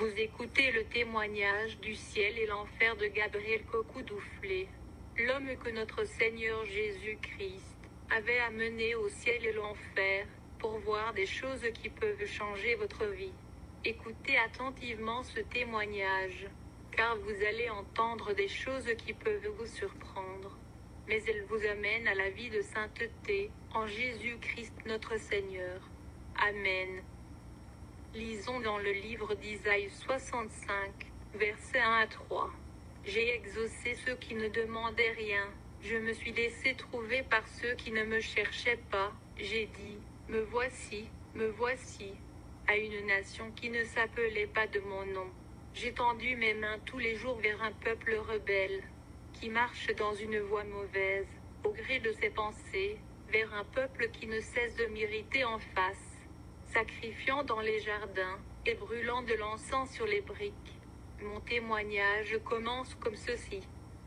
Vous écoutez le témoignage du ciel et l'enfer de Gabriel Cocoudoufflé. L'homme que notre Seigneur Jésus-Christ avait amené au ciel et l'enfer, pour voir des choses qui peuvent changer votre vie. Écoutez attentivement ce témoignage, car vous allez entendre des choses qui peuvent vous surprendre. Mais elles vous amènent à la vie de sainteté, en Jésus-Christ notre Seigneur. Amen. Lisons dans le livre d'Isaïe 65, versets 1 à 3. J'ai exaucé ceux qui ne demandaient rien, je me suis laissé trouver par ceux qui ne me cherchaient pas, j'ai dit, me voici, à une nation qui ne s'appelait pas de mon nom. J'ai tendu mes mains tous les jours vers un peuple rebelle, qui marche dans une voie mauvaise, au gré de ses pensées, vers un peuple qui ne cesse de m'irriter en face, sacrifiant dans les jardins, et brûlant de l'encens sur les briques. Mon témoignage commence comme ceci.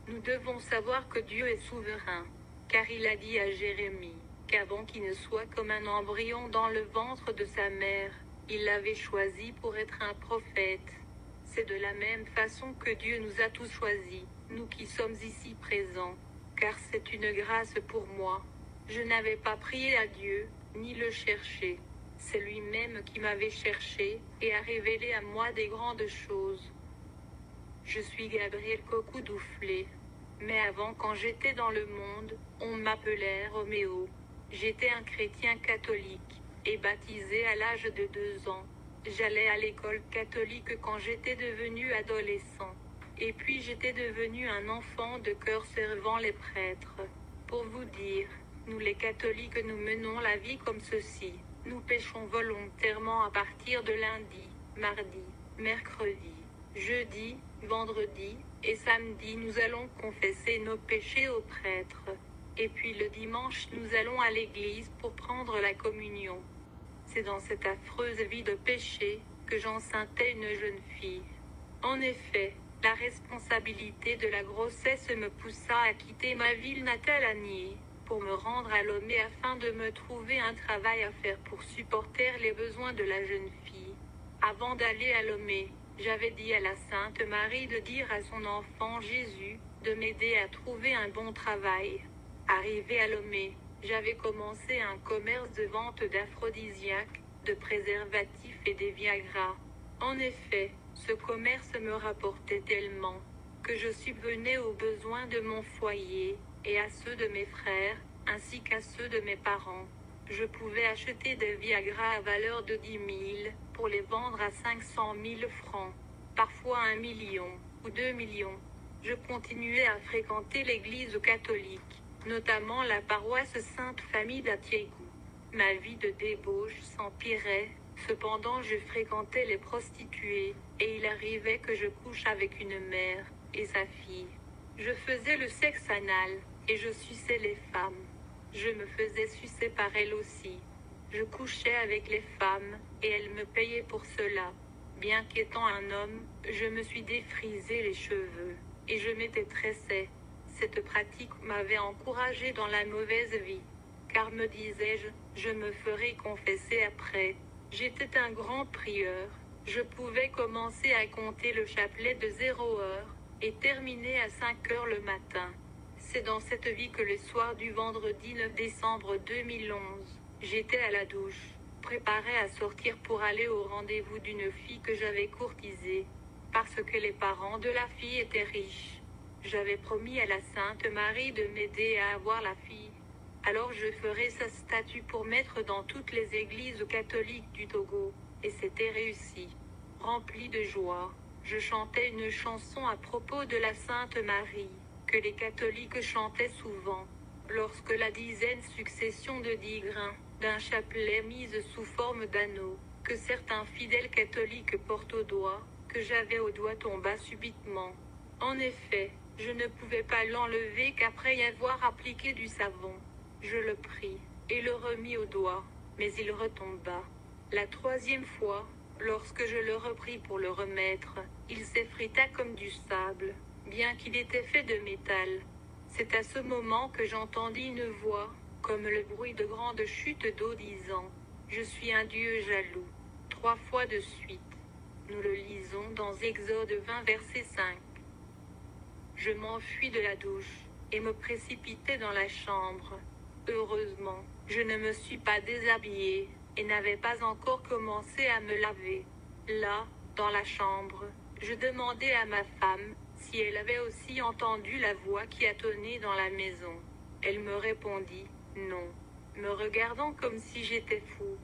Nous devons savoir que Dieu est souverain, car il a dit à Jérémie, qu'avant qu'il ne soit comme un embryon dans le ventre de sa mère, il l'avait choisi pour être un prophète. C'est de la même façon que Dieu nous a tous choisis, nous qui sommes ici présents, car c'est une grâce pour moi. Je n'avais pas prié à Dieu, ni le cherché. C'est lui-même qui m'avait cherché, et a révélé à moi des grandes choses. Je suis Gabriel Cocoudoufflé. Mais avant, quand j'étais dans le monde, on m'appelait Roméo. J'étais un chrétien catholique, et baptisé à l'âge de 2 ans. J'allais à l'école catholique quand j'étais devenu adolescent. Et puis j'étais devenu un enfant de cœur servant les prêtres. Pour vous dire, nous les catholiques nous menons la vie comme ceci. Nous péchons volontairement à partir de lundi, mardi, mercredi, jeudi, vendredi et samedi. Nous allons confesser nos péchés aux prêtres. Et puis le dimanche, nous allons à l'église pour prendre la communion. C'est dans cette affreuse vie de péché que j'enceinte une jeune fille. En effet, la responsabilité de la grossesse me poussa à quitter ma ville natale à Nié, pour me rendre à Lomé afin de me trouver un travail à faire pour supporter les besoins de la jeune fille. Avant d'aller à Lomé, j'avais dit à la Sainte Marie de dire à son enfant Jésus de m'aider à trouver un bon travail. Arrivé à Lomé, j'avais commencé un commerce de vente d'aphrodisiaques, de préservatifs et des Viagra. En effet, ce commerce me rapportait tellement que je subvenais aux besoins de mon foyer, et à ceux de mes frères, ainsi qu'à ceux de mes parents. Je pouvais acheter des Viagra à valeur de 10 000, pour les vendre à 500 000 francs, parfois 1 million, ou 2 millions. Je continuais à fréquenter l'église catholique, notamment la paroisse Sainte-Famille d'Atiégou. Ma vie de débauche s'empirait, cependant je fréquentais les prostituées, et il arrivait que je couche avec une mère et sa fille. Je faisais le sexe anal, et je suçais les femmes. Je me faisais sucer par elles aussi. Je couchais avec les femmes, et elles me payaient pour cela. Bien qu'étant un homme, je me suis défrisé les cheveux, et je m'étais tressé. Cette pratique m'avait encouragé dans la mauvaise vie, car me disais-je, je me ferai confesser après. J'étais un grand prieur. Je pouvais commencer à compter le chapelet de 0 heure, et terminer à 5 heures le matin. C'est dans cette vie que le soir du vendredi 9 décembre 2011, j'étais à la douche, préparée à sortir pour aller au rendez-vous d'une fille que j'avais courtisée, parce que les parents de la fille étaient riches. J'avais promis à la Sainte Marie de m'aider à avoir la fille. Alors je ferai sa statue pour mettre dans toutes les églises catholiques du Togo, et c'était réussi. Rempli de joie, je chantais une chanson à propos de la Sainte Marie, que les catholiques chantaient souvent, lorsque la dizaine succession de 10 grains, d'un chapelet mise sous forme d'anneau, que certains fidèles catholiques portent au doigt, que j'avais au doigt tomba subitement. En effet, je ne pouvais pas l'enlever qu'après y avoir appliqué du savon. Je le pris, et le remis au doigt, mais il retomba. La 3e fois, lorsque je le repris pour le remettre, il s'effrita comme du sable, bien qu'il était fait de métal. C'est à ce moment que j'entendis une voix, comme le bruit de grandes chutes d'eau disant « Je suis un Dieu jaloux », 3 fois de suite. Nous le lisons dans Exode 20 verset 5. Je m'enfuis de la douche, et me précipitai dans la chambre. Heureusement, je ne me suis pas déshabillée, et n'avais pas encore commencé à me laver. Là, dans la chambre, je demandai à ma femme si elle avait aussi entendu la voix qui attonnait dans la maison. Elle me répondit, non, me regardant comme si j'étais fou,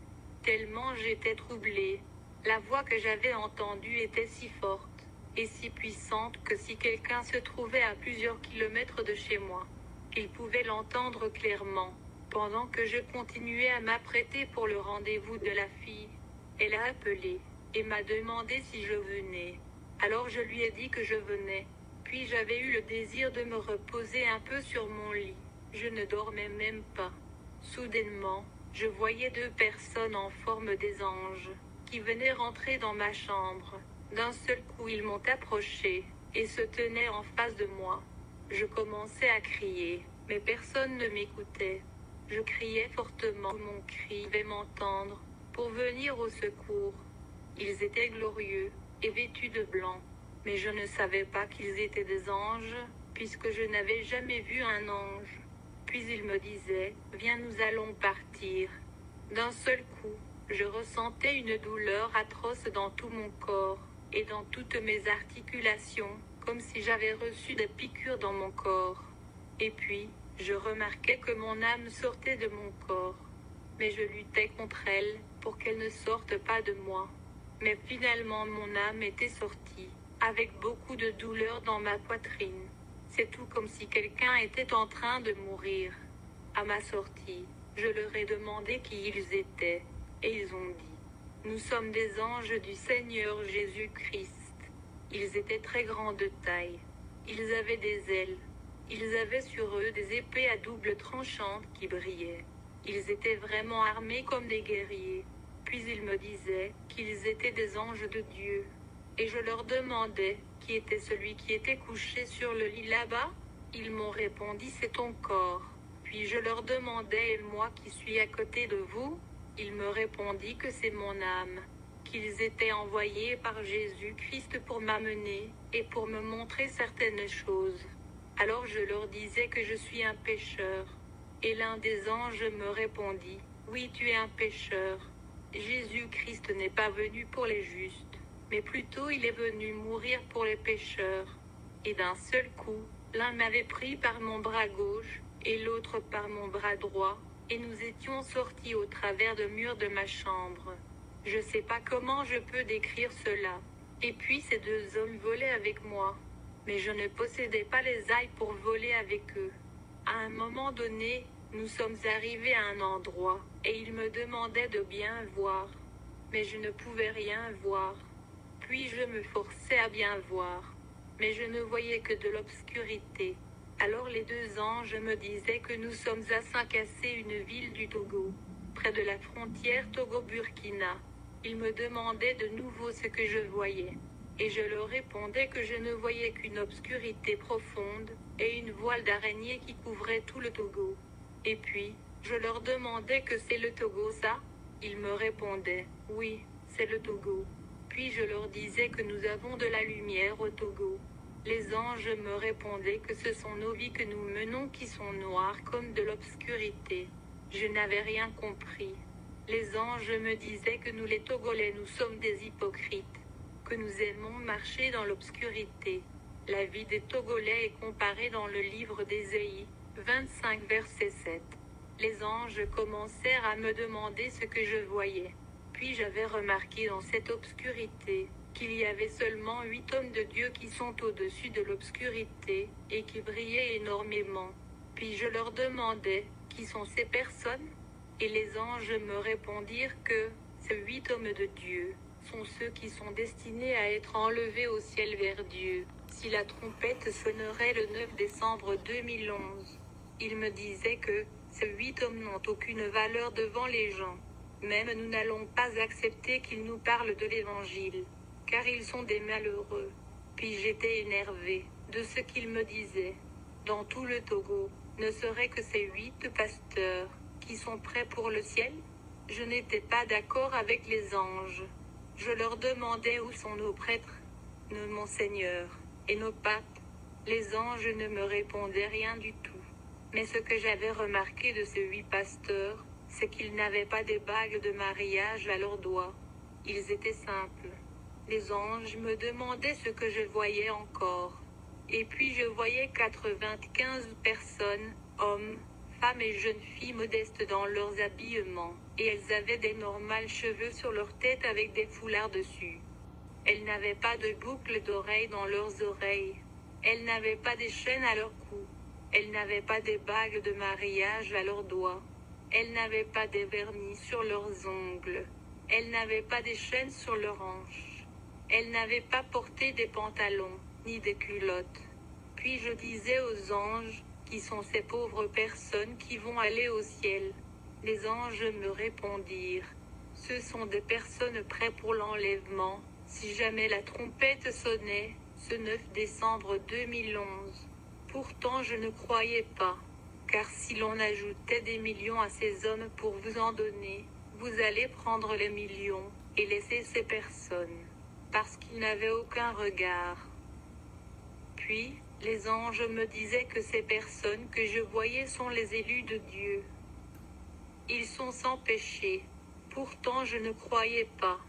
tellement j'étais troublée. La voix que j'avais entendue était si forte et si puissante que si quelqu'un se trouvait à plusieurs kilomètres de chez moi, il pouvait l'entendre clairement. Pendant que je continuais à m'apprêter pour le rendez-vous de la fille, elle a appelé et m'a demandé si je venais. Alors je lui ai dit que je venais. Puis j'avais eu le désir de me reposer un peu sur mon lit. Je ne dormais même pas. Soudainement, je voyais 2 personnes en forme des anges, qui venaient rentrer dans ma chambre. D'un seul coup ils m'ont approché, et se tenaient en face de moi. Je commençais à crier, mais personne ne m'écoutait. Je criais fortement, mon cri devait m'entendre, pour venir au secours. Ils étaient glorieux, et vêtus de blanc, mais je ne savais pas qu'ils étaient des anges, puisque je n'avais jamais vu un ange. Puis ils me disaient, viens, nous allons partir. D'un seul coup, je ressentais une douleur atroce dans tout mon corps, et dans toutes mes articulations, comme si j'avais reçu des piqûres dans mon corps. Et puis, je remarquais que mon âme sortait de mon corps, mais je luttais contre elle, pour qu'elle ne sorte pas de moi. Mais finalement mon âme était sortie, avec beaucoup de douleur dans ma poitrine. C'est tout comme si quelqu'un était en train de mourir. À ma sortie, je leur ai demandé qui ils étaient, et ils ont dit, nous sommes des anges du Seigneur Jésus-Christ. Ils étaient très grands de taille. Ils avaient des ailes. Ils avaient sur eux des épées à double tranchante qui brillaient. Ils étaient vraiment armés comme des guerriers. Puis ils me disaient qu'ils étaient des anges de Dieu. Et je leur demandais qui était celui qui était couché sur le lit là-bas. Ils m'ont répondu, c'est ton corps. Puis je leur demandais, et moi qui suis à côté de vous? Ils me répondit que c'est mon âme, qu'ils étaient envoyés par Jésus-Christ pour m'amener, et pour me montrer certaines choses. Alors je leur disais que je suis un pécheur. Et l'un des anges me répondit, oui, tu es un pécheur. Jésus-Christ n'est pas venu pour les justes, mais plutôt il est venu mourir pour les pécheurs. Et d'un seul coup, l'un m'avait pris par mon bras gauche, et l'autre par mon bras droit, et nous étions sortis au travers de murs de ma chambre. Je sais pas comment je peux décrire cela. Et puis ces 2 hommes volaient avec moi, mais je ne possédais pas les ailes pour voler avec eux. À un moment donné, nous sommes arrivés à un endroit, et ils me demandaient de bien voir. Mais je ne pouvais rien voir. Puis je me forçais à bien voir, mais je ne voyais que de l'obscurité. Alors les 2 anges me disaient que nous sommes à Saint-Cassé, une ville du Togo, près de la frontière Togo-Burkina. Ils me demandaient de nouveau ce que je voyais. Et je leur répondais que je ne voyais qu'une obscurité profonde, et une voile d'araignée qui couvrait tout le Togo. Et puis, je leur demandais que c'est le Togo ça? Ils me répondaient, oui, c'est le Togo. Puis je leur disais que nous avons de la lumière au Togo. Les anges me répondaient que ce sont nos vies que nous menons qui sont noires comme de l'obscurité. Je n'avais rien compris. Les anges me disaient que nous les Togolais nous sommes des hypocrites, que nous aimons marcher dans l'obscurité. La vie des Togolais est comparée dans le livre d'Ésaïe, 25 verset 7. Les anges commencèrent à me demander ce que je voyais. Puis j'avais remarqué dans cette obscurité qu'il y avait seulement 8 hommes de Dieu qui sont au-dessus de l'obscurité et qui brillaient énormément. Puis je leur demandais, qui sont ces personnes? Et les anges me répondirent que ces 8 hommes de Dieu sont ceux qui sont destinés à être enlevés au ciel vers Dieu, si la trompette sonnerait le 9 décembre 2011. Ils me disaient que ces 8 hommes n'ont aucune valeur devant les gens. Même nous n'allons pas accepter qu'ils nous parlent de l'Évangile, car ils sont des malheureux. Puis j'étais énervé de ce qu'ils me disaient. Dans tout le Togo, ne serait que ces 8 pasteurs qui sont prêts pour le ciel? Je n'étais pas d'accord avec les anges. Je leur demandais où sont nos prêtres, mon Seigneur, et nos papes. Les anges ne me répondaient rien du tout. Mais ce que j'avais remarqué de ces 8 pasteurs, c'est qu'ils n'avaient pas des bagues de mariage à leurs doigts. Ils étaient simples. Les anges me demandaient ce que je voyais encore. Et puis je voyais 95 personnes, hommes, femmes et jeunes filles modestes dans leurs habillements, et elles avaient des normales cheveux sur leur tête avec des foulards dessus. Elles n'avaient pas de boucles d'oreilles dans leurs oreilles. Elles n'avaient pas des chaînes à leur cou. Elles n'avaient pas des bagues de mariage à leurs doigts. Elles n'avaient pas des vernis sur leurs ongles. Elles n'avaient pas des chaînes sur leurs hanches. Elles n'avaient pas porté des pantalons, ni des culottes. Puis je disais aux anges, qui sont ces pauvres personnes qui vont aller au ciel? Les anges me répondirent, ce sont des personnes prêtes pour l'enlèvement, si jamais la trompette sonnait, ce 9 décembre 2011. Pourtant je ne croyais pas, car si l'on ajoutait des millions à ces hommes pour vous en donner, vous allez prendre les millions, et laisser ces personnes, parce qu'ils n'avaient aucun regard. Puis, les anges me disaient que ces personnes que je voyais sont les élus de Dieu. Ils sont sans péché. Pourtant je ne croyais pas.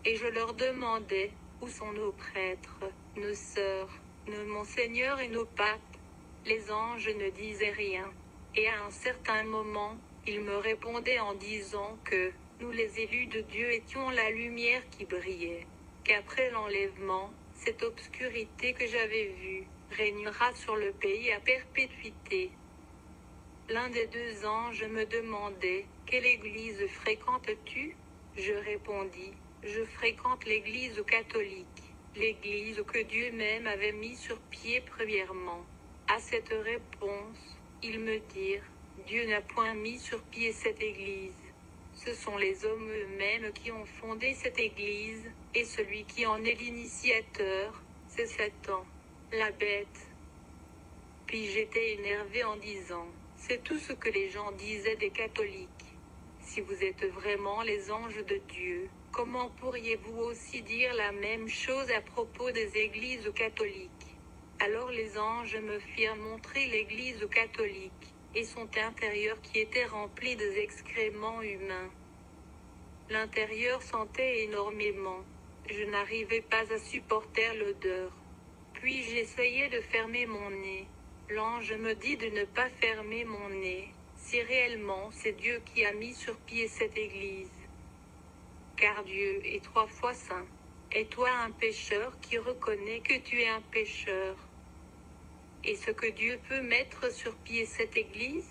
Et je leur demandais, où sont nos prêtres, nos sœurs, nos monseigneurs et nos papes? Les anges ne disaient rien. Et à un certain moment, ils me répondaient en disant que, nous les élus de Dieu étions la lumière qui brillait. Qu'après l'enlèvement, cette obscurité que j'avais vue, régnera sur le pays à perpétuité. L'un des 2 anges me demandait, quelle église fréquentes-tu? Je répondis, je fréquente l'église catholique, l'église que Dieu même avait mis sur pied premièrement. À cette réponse, ils me dirent, Dieu n'a point mis sur pied cette église. Ce sont les hommes eux-mêmes qui ont fondé cette église, et celui qui en est l'initiateur, c'est Satan, la bête. Puis j'étais énervé en disant, c'est tout ce que les gens disaient des catholiques. Si vous êtes vraiment les anges de Dieu, comment pourriez-vous aussi dire la même chose à propos des églises catholiques? Alors les anges me firent montrer l'église catholique, et son intérieur qui était rempli des excréments humains. L'intérieur sentait énormément. Je n'arrivais pas à supporter l'odeur. Puis j'essayais de fermer mon nez. L'ange me dit de ne pas fermer mon nez, si réellement c'est Dieu qui a mis sur pied cette église. Car Dieu est 3 fois saint. Et toi un pécheur qui reconnaît que tu es un pécheur. Est-ce que Dieu peut mettre sur pied cette église?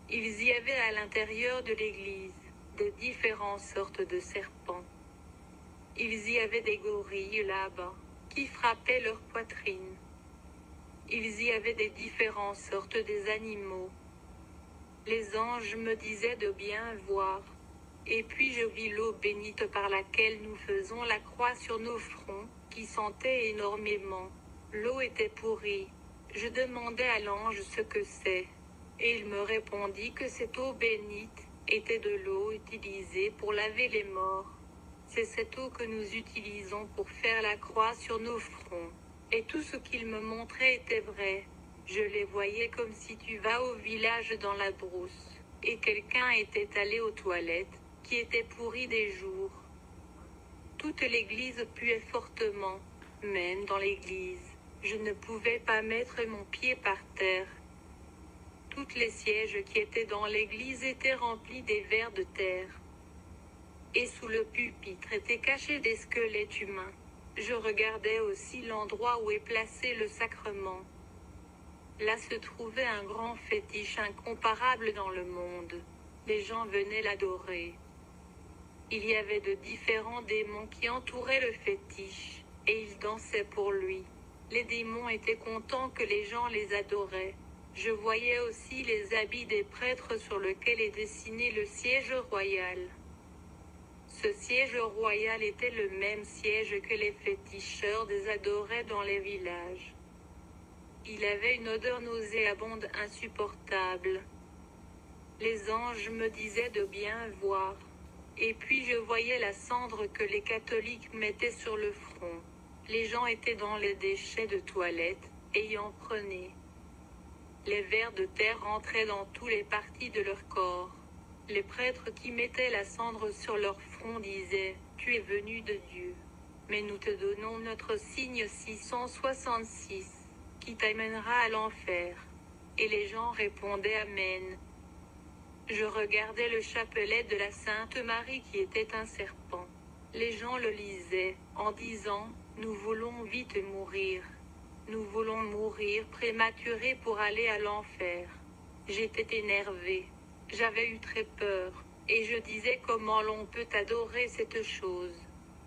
Ils y avaient à l'intérieur de l'église de différentes sortes de serpents. Ils y avaient des gorilles là-bas, qui frappaient leur poitrine. Ils y avaient des différentes sortes des animaux. Les anges me disaient de bien voir. Et puis je vis l'eau bénite par laquelle nous faisons la croix sur nos fronts, qui sentait énormément. L'eau était pourrie. Je demandais à l'ange ce que c'est. Et il me répondit que cette eau bénite était de l'eau utilisée pour laver les morts. C'est cette eau que nous utilisons pour faire la croix sur nos fronts. Et tout ce qu'il me montrait était vrai. Je les voyais comme si tu vas au village dans la brousse, et quelqu'un était allé aux toilettes, qui étaient pourries des jours. Toute l'église puait fortement, même dans l'église. Je ne pouvais pas mettre mon pied par terre. Toutes les sièges qui étaient dans l'église étaient remplis des vers de terre. Et sous le pupitre étaient cachés des squelettes humains. Je regardais aussi l'endroit où est placé le sacrement. Là se trouvait un grand fétiche incomparable dans le monde. Les gens venaient l'adorer. Il y avait de différents démons qui entouraient le fétiche, et ils dansaient pour lui. Les démons étaient contents que les gens les adoraient. Je voyais aussi les habits des prêtres sur lesquels est dessiné le siège royal. Ce siège royal était le même siège que les féticheurs des adoraient dans les villages. Il avait une odeur nauséabonde insupportable. Les anges me disaient de bien voir. Et puis je voyais la cendre que les catholiques mettaient sur le front. Les gens étaient dans les déchets de toilette, et y en prenaient. Les vers de terre rentraient dans toutes les parties de leur corps. Les prêtres qui mettaient la cendre sur leur front disaient, « Tu es venu de Dieu. Mais nous te donnons notre signe 666, qui t'amènera à l'enfer. » Et les gens répondaient Amen. Je regardais le chapelet de la Sainte Marie qui était un serpent. Les gens le lisaient, en disant, « Nous voulons vite mourir. Nous voulons mourir prématurés pour aller à l'enfer. » J'étais énervé. J'avais eu très peur, et je disais comment l'on peut adorer cette chose.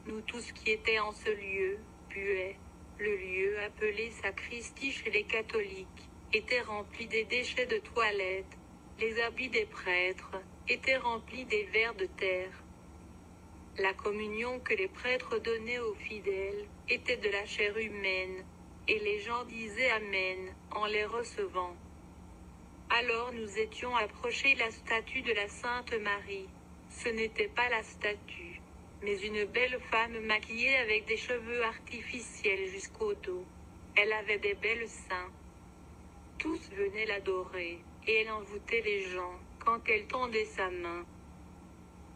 Nous tous qui étaient en ce lieu, puaient. Le lieu appelé sacristie chez les catholiques était rempli des déchets de toilette. Les habits des prêtres étaient remplis des vers de terre. La communion que les prêtres donnaient aux fidèles était de la chair humaine, et les gens disaient Amen en les recevant. Alors nous étions approchés la statue de la Sainte Marie. Ce n'était pas la statue, mais une belle femme maquillée avec des cheveux artificiels jusqu'au dos. Elle avait des belles seins. Tous venaient l'adorer, et elle envoûtait les gens, quand elle tendait sa main.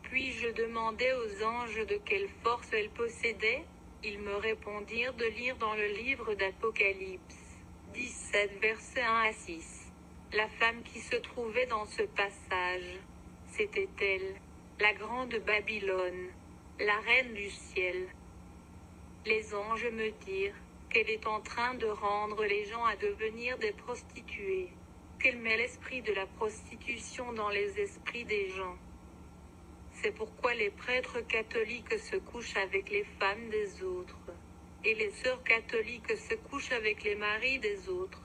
Puis je demandai aux anges de quelle force elle possédait. Ils me répondirent de lire dans le livre d'Apocalypse 17 versets 1 à 6. La femme qui se trouvait dans ce passage, c'était elle, la grande Babylone, la reine du ciel. Les anges me dirent qu'elle est en train de rendre les gens à devenir des prostituées, qu'elle met l'esprit de la prostitution dans les esprits des gens. C'est pourquoi les prêtres catholiques se couchent avec les femmes des autres, et les sœurs catholiques se couchent avec les maris des autres.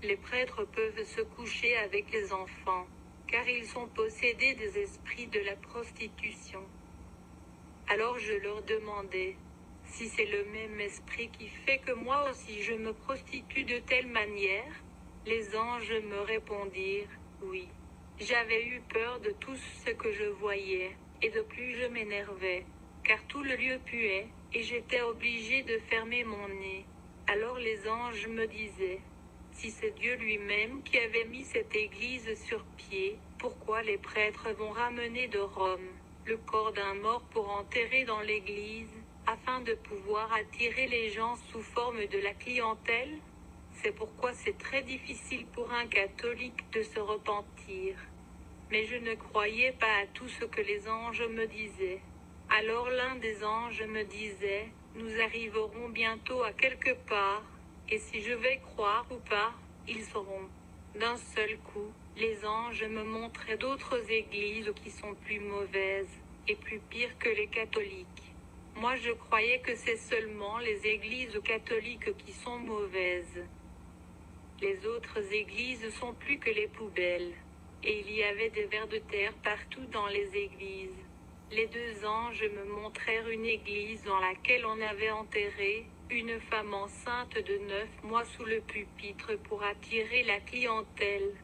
Les prêtres peuvent se coucher avec les enfants, car ils sont possédés des esprits de la prostitution. Alors je leur demandai, si c'est le même esprit qui fait que moi aussi je me prostitue de telle manière? Les anges me répondirent, oui. J'avais eu peur de tout ce que je voyais, et de plus je m'énervais, car tout le lieu puait, et j'étais obligé de fermer mon nez. Alors les anges me disaient, si c'est Dieu lui-même qui avait mis cette église sur pied, pourquoi les prêtres vont ramener de Rome le corps d'un mort pour enterrer dans l'église, afin de pouvoir attirer les gens sous forme de la clientèle? C'est pourquoi c'est très difficile pour un catholique de se repentir. Mais je ne croyais pas à tout ce que les anges me disaient. Alors l'un des anges me disait, nous arriverons bientôt à quelque part, et si je vais croire ou pas, ils sauront. D'un seul coup, les anges me montraient d'autres églises qui sont plus mauvaises, et plus pires que les catholiques. Moi je croyais que c'est seulement les églises catholiques qui sont mauvaises. Les autres églises sont plus que les poubelles. Et il y avait des vers de terre partout dans les églises. Les deux anges me montrèrent une église dans laquelle on avait enterré une femme enceinte de 9 mois sous le pupitre pour attirer la clientèle.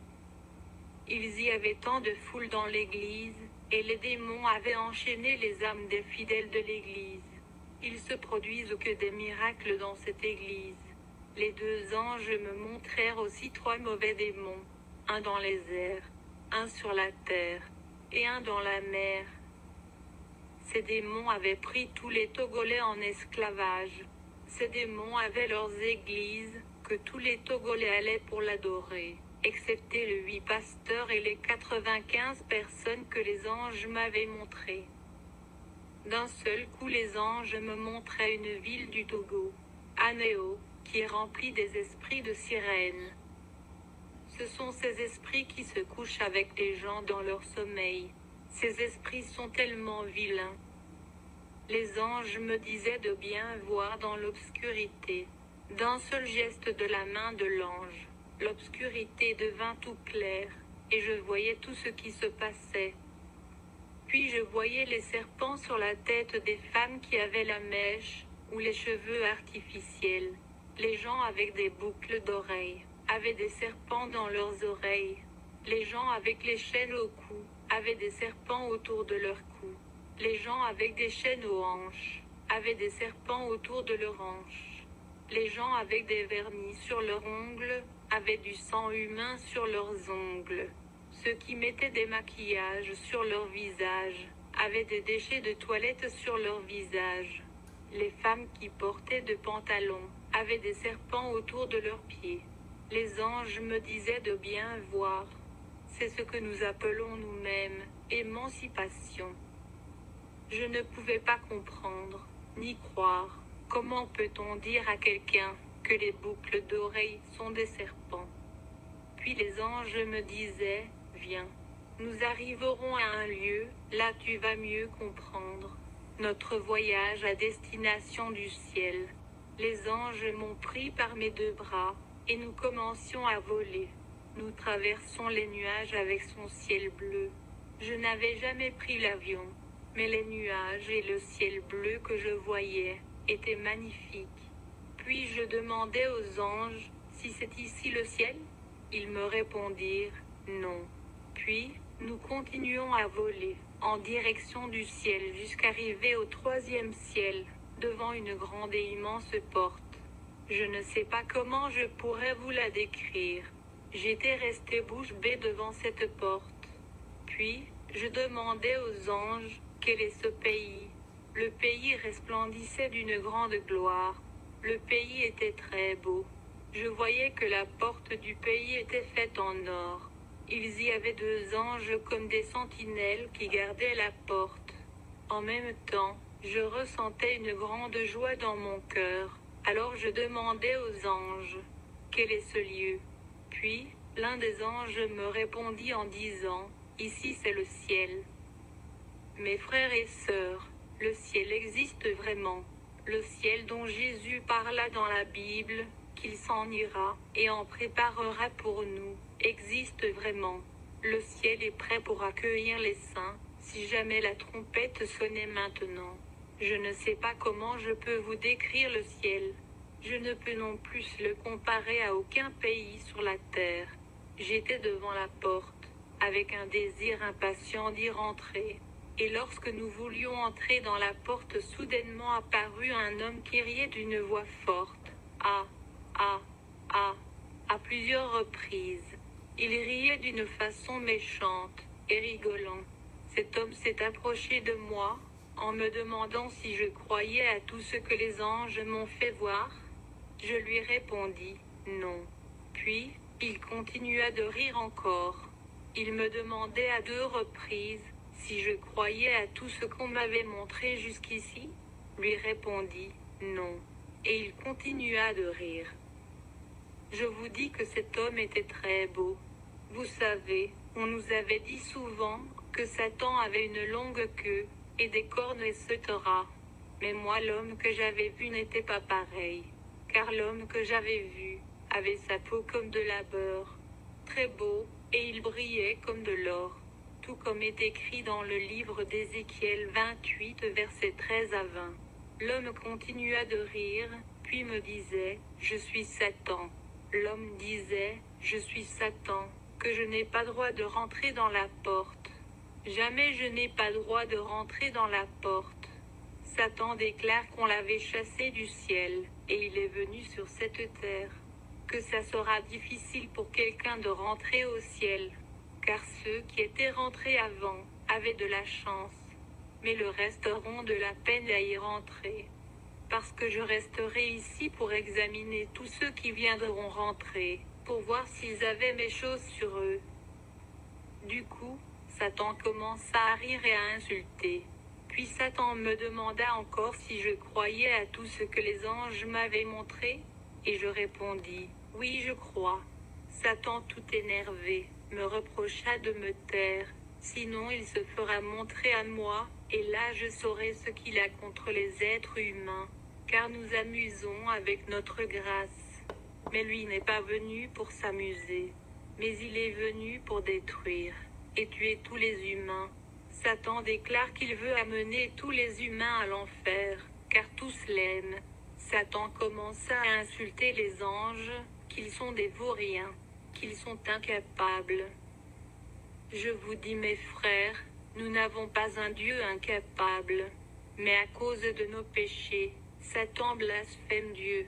Ils y avaient tant de foule dans l'église, et les démons avaient enchaîné les âmes des fidèles de l'église. Il se produisent que des miracles dans cette église. Les deux anges me montrèrent aussi 3 mauvais démons, un dans les airs, un sur la terre, et un dans la mer. Ces démons avaient pris tous les Togolais en esclavage. Ces démons avaient leurs églises, que tous les Togolais allaient pour l'adorer, excepté les 8 pasteurs et les 95 personnes que les anges m'avaient montrées. D'un seul coup les anges me montraient une ville du Togo, Anéo, qui est remplie des esprits de sirènes. Ce sont ces esprits qui se couchent avec les gens dans leur sommeil. Ces esprits sont tellement vilains. Les anges me disaient de bien voir dans l'obscurité. D'un seul geste de la main de l'ange, l'obscurité devint tout claire, et je voyais tout ce qui se passait. Puis je voyais les serpents sur la tête des femmes qui avaient la mèche, ou les cheveux artificiels. Les gens avec des boucles d'oreilles avaient des serpents dans leurs oreilles. Les gens avec les chaînes au cou avaient des serpents autour de leur cou. Les gens avec des chaînes aux hanches avaient des serpents autour de leurs hanches. Les gens avec des vernis sur leurs ongles avaient du sang humain sur leurs ongles. Ceux qui mettaient des maquillages sur leur visage avaient des déchets de toilette sur leur visage. Les femmes qui portaient de pantalons avaient des serpents autour de leurs pieds. Les anges me disaient de bien voir. C'est ce que nous appelons nous-mêmes émancipation. Je ne pouvais pas comprendre, ni croire. Comment peut-on dire à quelqu'un que les boucles d'oreilles sont des serpents? Puis les anges me disaient, viens, nous arriverons à un lieu, là tu vas mieux comprendre. Notre voyage à destination du ciel. Les anges m'ont pris par mes deux bras, et nous commencions à voler. Nous traversons les nuages avec son ciel bleu. Je n'avais jamais pris l'avion, mais les nuages et le ciel bleu que je voyais étaient magnifiques. Puis je demandai aux anges si c'est ici le ciel. Ils me répondirent non. Puis nous continuons à voler en direction du ciel jusqu'arriver au 3e ciel, devant une grande et immense porte. Je ne sais pas comment je pourrais vous la décrire. J'étais resté bouche bée devant cette porte. Puis, je demandai aux anges, quel est ce pays? Le pays resplendissait d'une grande gloire. Le pays était très beau. Je voyais que la porte du pays était faite en or. Il y avait 2 anges comme des sentinelles qui gardaient la porte. En même temps, je ressentais une grande joie dans mon cœur. Alors je demandai aux anges, quel est ce lieu? Puis, l'un des anges me répondit en disant, ici c'est le ciel. Mes frères et sœurs, le ciel existe vraiment. Le ciel dont Jésus parla dans la Bible, qu'il s'en ira et en préparera pour nous, existe vraiment. Le ciel est prêt pour accueillir les saints, si jamais la trompette sonnait maintenant. Je ne sais pas comment je peux vous décrire le ciel. Je ne peux non plus le comparer à aucun pays sur la terre. J'étais devant la porte, avec un désir impatient d'y rentrer. Et lorsque nous voulions entrer dans la porte, soudainement apparut un homme qui riait d'une voix forte. Ah, ah, ah, à plusieurs reprises. Il riait d'une façon méchante et rigolant. Cet homme s'est approché de moi, en me demandant si je croyais à tout ce que les anges m'ont fait voir. Je lui répondis, non. Puis, il continua de rire encore. Il me demandait à 2 reprises, si je croyais à tout ce qu'on m'avait montré jusqu'ici. Lui répondis, non. Et il continua de rire. Je vous dis que cet homme était très beau. Vous savez, on nous avait dit souvent que Satan avait une longue queue et des cornes etc. Mais moi, l'homme que j'avais vu n'était pas pareil. Car l'homme que j'avais vu avait sa peau comme de la beurre, très beau, et il brillait comme de l'or, tout comme est écrit dans le livre d'Ézéchiel 28, versets 13 à 20. L'homme continua de rire, puis me disait, je suis Satan. L'homme disait, je suis Satan, que je n'ai pas droit de rentrer dans la porte. Jamais je n'ai pas droit de rentrer dans la porte. Satan déclare qu'on l'avait chassé du ciel, et il est venu sur cette terre. Que ça sera difficile pour quelqu'un de rentrer au ciel, car ceux qui étaient rentrés avant avaient de la chance, mais le reste auront de la peine à y rentrer. Parce que je resterai ici pour examiner tous ceux qui viendront rentrer, pour voir s'ils avaient mes choses sur eux. Du coup, Satan commença à rire et à insulter. Puis Satan me demanda encore si je croyais à tout ce que les anges m'avaient montré, et je répondis, oui je crois. Satan tout énervé, me reprocha de me taire, sinon il se fera montrer à moi, et là je saurai ce qu'il a contre les êtres humains, car nous amusons avec notre grâce. Mais lui n'est pas venu pour s'amuser, mais il est venu pour détruire et tuer tous les humains. Satan déclare qu'il veut amener tous les humains à l'enfer, car tous l'aiment. Satan commença à insulter les anges, qu'ils sont des vauriens, qu'ils sont incapables. Je vous dis mes frères, nous n'avons pas un Dieu incapable, mais à cause de nos péchés, Satan blasphème Dieu.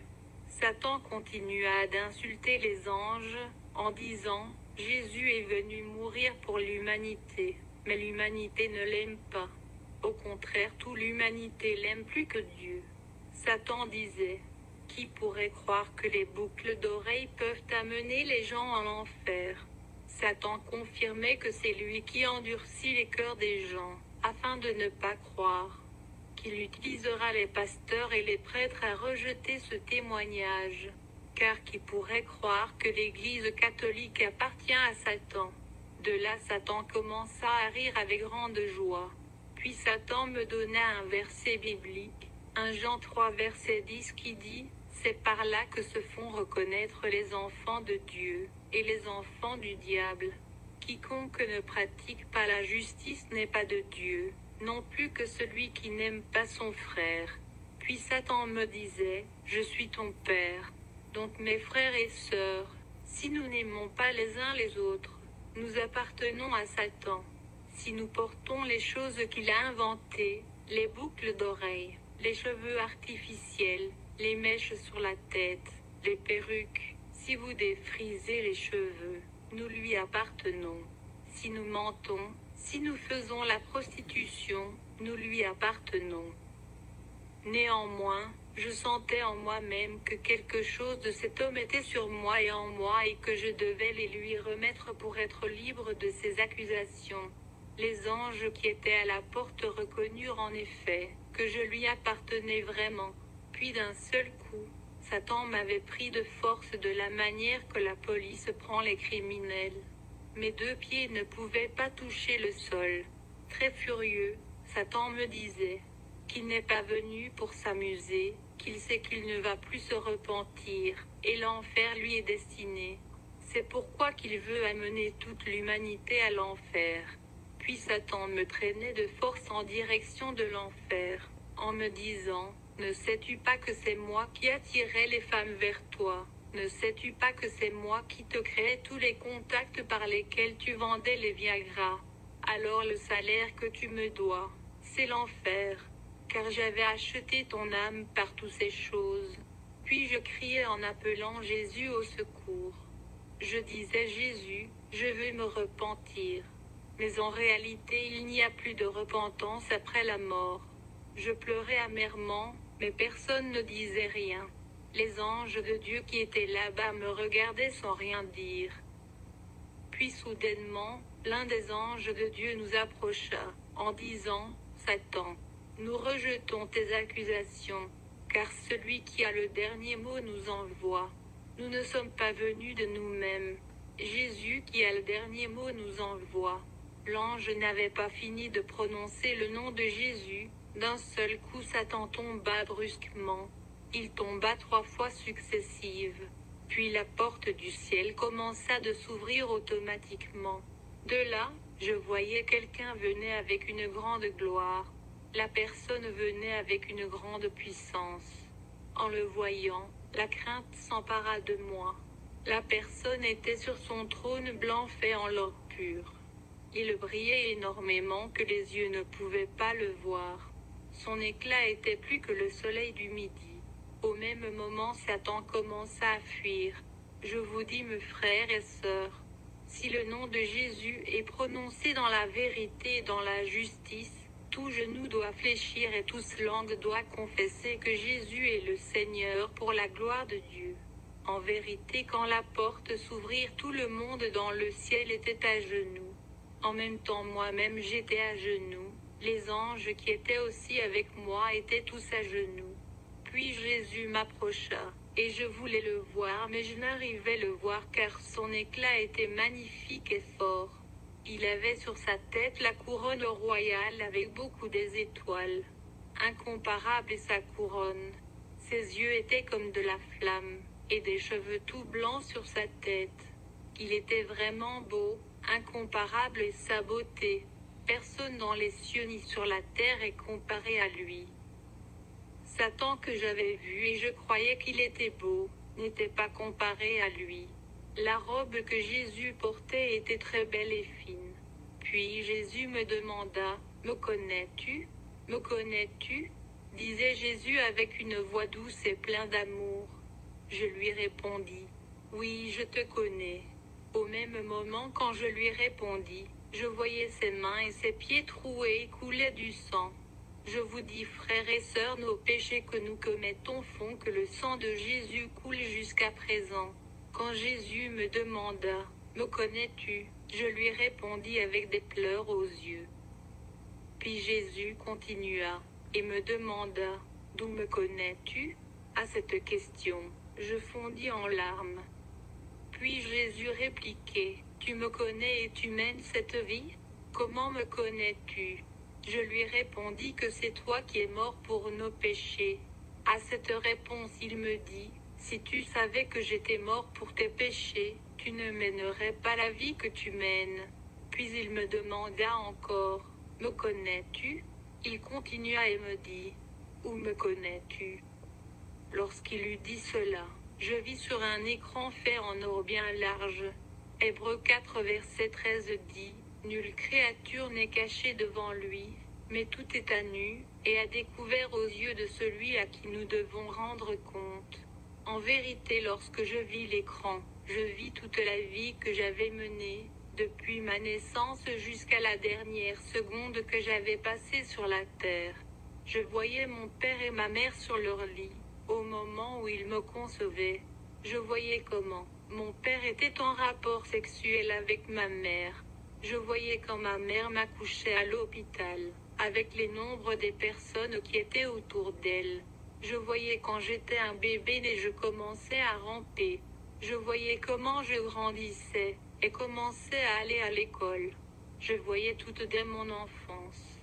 Satan continua d'insulter les anges, en disant, Jésus est venu mourir pour l'humanité, mais l'humanité ne l'aime pas. Au contraire, toute l'humanité l'aime plus que Dieu. Satan disait, qui pourrait croire que les boucles d'oreilles peuvent amener les gens en enfer? Satan confirmait que c'est lui qui endurcit les cœurs des gens, afin de ne pas croire, qu'il utilisera les pasteurs et les prêtres à rejeter ce témoignage. Car qui pourrait croire que l'Église catholique appartient à Satan? De là Satan commença à rire avec grande joie. Puis Satan me donna un verset biblique, 1 Jean 3 verset 10 qui dit, c'est par là que se font reconnaître les enfants de Dieu, et les enfants du diable. Quiconque ne pratique pas la justice n'est pas de Dieu, non plus que celui qui n'aime pas son frère. Puis Satan me disait, je suis ton père. Donc mes frères et sœurs, si nous n'aimons pas les uns les autres, nous appartenons à Satan. Si nous portons les choses qu'il a inventées, les boucles d'oreilles, les cheveux artificiels, les mèches sur la tête, les perruques, si vous défrisez les cheveux, nous lui appartenons. Si nous mentons, si nous faisons la prostitution, nous lui appartenons. Néanmoins, je sentais en moi-même que quelque chose de cet homme était sur moi et que je devais les lui remettre pour être libre de ses accusations. Les anges qui étaient à la porte reconnurent en effet que je lui appartenais vraiment. Puis d'un seul coup, Satan m'avait pris de force de la manière que la police prend les criminels. Mes 2 pieds ne pouvaient pas toucher le sol. Très furieux, Satan me disait qu'il n'est pas venu pour s'amuser, qu'il sait qu'il ne va plus se repentir, et l'enfer lui est destiné. C'est pourquoi qu'il veut amener toute l'humanité à l'enfer. Puis Satan me traînait de force en direction de l'enfer, en me disant, ne sais-tu pas que c'est moi qui attirais les femmes vers toi? Ne sais-tu pas que c'est moi qui te créais tous les contacts par lesquels tu vendais les Viagra? Alors le salaire que tu me dois, c'est l'enfer, car j'avais acheté ton âme par toutes ces choses. Puis je criais en appelant Jésus au secours. Je disais Jésus, je veux me repentir. Mais en réalité il n'y a plus de repentance après la mort. Je pleurais amèrement, mais personne ne disait rien. Les anges de Dieu qui étaient là-bas me regardaient sans rien dire. Puis soudainement, l'un des anges de Dieu nous approcha, en disant, Satan, nous rejetons tes accusations, car celui qui a le dernier mot nous envoie. Nous ne sommes pas venus de nous-mêmes. Jésus qui a le dernier mot nous envoie. L'ange n'avait pas fini de prononcer le nom de Jésus, d'un seul coup Satan tomba brusquement. Il tomba 3 fois successives. Puis la porte du ciel commença de s'ouvrir automatiquement. De là, je voyais quelqu'un venait avec une grande gloire. La personne venait avec une grande puissance. En le voyant, la crainte s'empara de moi. La personne était sur son trône blanc fait en l'or pur. Il brillait énormément que les yeux ne pouvaient pas le voir. Son éclat était plus que le soleil du midi. Au même moment Satan commença à fuir. Je vous dis mes frères et sœurs, si le nom de Jésus est prononcé dans la vérité et dans la justice, tout genou doit fléchir et toute langue doit confesser que Jésus est le Seigneur pour la gloire de Dieu. En vérité quand la porte s'ouvrit tout le monde dans le ciel était à genoux. En même temps moi-même j'étais à genoux, les anges qui étaient aussi avec moi étaient tous à genoux. Puis Jésus m'approcha, et je voulais le voir mais je n'arrivais le voir car son éclat était magnifique et fort. Il avait sur sa tête la couronne royale avec beaucoup des étoiles. Incomparable est sa couronne. Ses yeux étaient comme de la flamme, et des cheveux tout blancs sur sa tête. Il était vraiment beau, incomparable est sa beauté. Personne dans les cieux ni sur la terre est comparé à lui. Satan que j'avais vu et je croyais qu'il était beau, n'était pas comparé à lui. La robe que Jésus portait était très belle et fine. Puis Jésus me demanda, me connais-tu? Me connais-tu? Disait Jésus avec une voix douce et pleine d'amour. Je lui répondis, oui, je te connais. Au même moment quand je lui répondis, je voyais ses mains et ses pieds troués et coulaient du sang. Je vous dis, frères et sœurs, nos péchés que nous commettons font que le sang de Jésus coule jusqu'à présent. Quand Jésus me demanda, me connais-tu? Je lui répondis avec des pleurs aux yeux. Puis Jésus continua, et me demanda, d'où me connais-tu? À cette question, je fondis en larmes. Puis Jésus répliquait, tu me connais et tu mènes cette vie? Comment me connais-tu? Je lui répondis que c'est toi qui es mort pour nos péchés. À cette réponse il me dit, si tu savais que j'étais mort pour tes péchés, tu ne mènerais pas la vie que tu mènes. Puis il me demanda encore, me connais-tu? Il continua et me dit, où me connais-tu? Lorsqu'il eut dit cela, je vis sur un écran fait en or bien large. Hébreux 4 verset 13 dit, nulle créature n'est cachée devant lui, mais tout est à nu, et à découvert aux yeux de celui à qui nous devons rendre compte. En vérité, lorsque je vis l'écran, je vis toute la vie que j'avais menée, depuis ma naissance jusqu'à la dernière seconde que j'avais passée sur la terre. Je voyais mon père et ma mère sur leur lit, au moment où ils me concevaient. Je voyais comment mon père était en rapport sexuel avec ma mère. Je voyais quand ma mère m'accouchait à l'hôpital, avec les nombres des personnes qui étaient autour d'elle. Je voyais quand j'étais un bébé et je commençais à ramper. Je voyais comment je grandissais, et commençais à aller à l'école. Je voyais tout dès mon enfance.